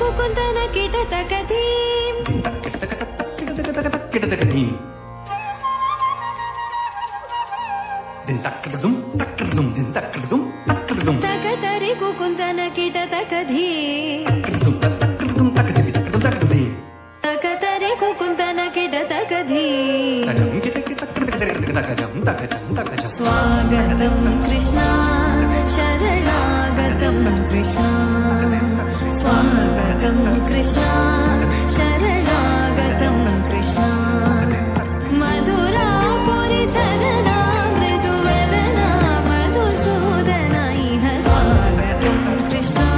कुकुंदन किटतकधीं किटतकधीं दिन तक्कदुम तक्कदुम दिन तक्कदुम तक्कदुम तकतरि कुकुंदन किटतकधीं तक्कदुम तक्कदुम तक्कदुम तकतरि कुकुंदन किटतकधीं स्वागतं कृष्णा शरणागतं कृष्णा स्वागतं कृष्णा शरणागतं कृष्णा मधुरापुरि सदना मृदुवदना मधुसूदना इह स्वागतं कृष्णा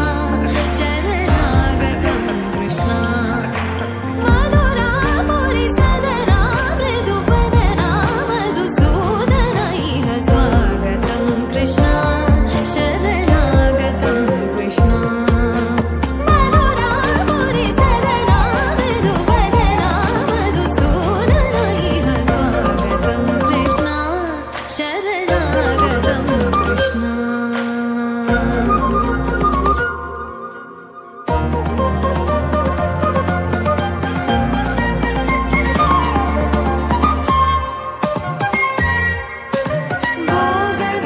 शरणागतं कृष्णा मधुरापुरि सदना मृदुवदना मधुसूदना इह स्वागतं कृष्णा शरणागतं कृष्णा मधुरापुरि सदना मृदुवदना मधुसूदना इह स्वागतं कृष्णा शरणागतं कृष्णा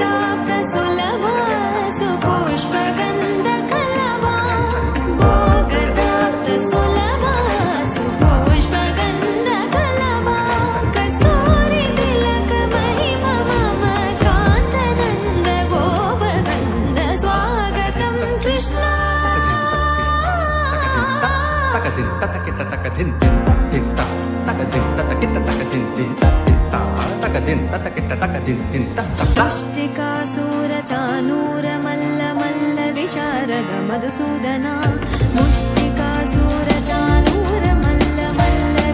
भोगदाप्तसुलभा सुपुष्पगन्धकलभा भोगदाप्तसुलभा सुपुष्पगन्धकलभा कस्तूरितिलकमहिमा मम कान्तनन्द गोपगन्ध स्वागतं कृष्णा तकदिन ततकिट तकदिन दिन तकदिन ततकिट तकदिन दिन तकदिन ततकिट तकदिन दिन मुष्टिकासुरचानूरमल्ल विशारद मधुसूदना मुष्टिकासुरचानूरमल्ल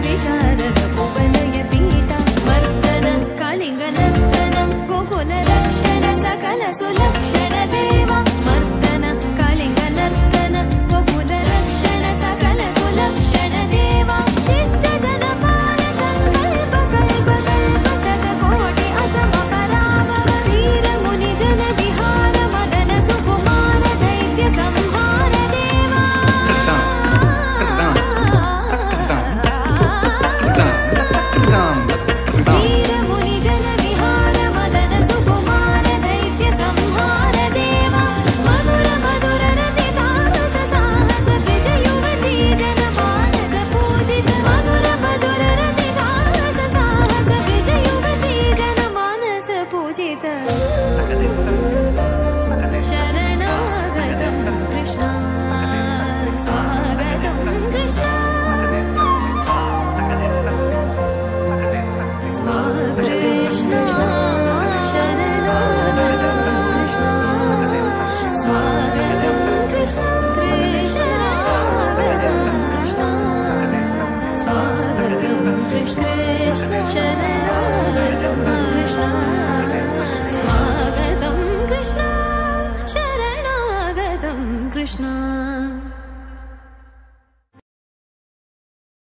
विशारद कुवलय पीठा मर्दन कालिङ्गनर्तन गोकुलरक्षण सकल सुलक्षण देवा मर्दन कालिङ्गनर्तन गोकुलरक्षण सकल सुलक्षण देवा शिष्ट जनपाल संकल्प कल्प कल्प शतकोटि असमपराभव धीर मुनि जन विहार मदन सुकुमार दैत्य संहार देवा धीर मुनि जन विहार मदन सुकुमार दैत्य संहार देवा मधुर मधुर रति साहस साहस ब्रज युवती जन मानस पूजित मधुर मधुर रति साहस साहस ब्रज युवती जन मानस पूजित शरणागतं कृष्णा स्वागतं कृष्णा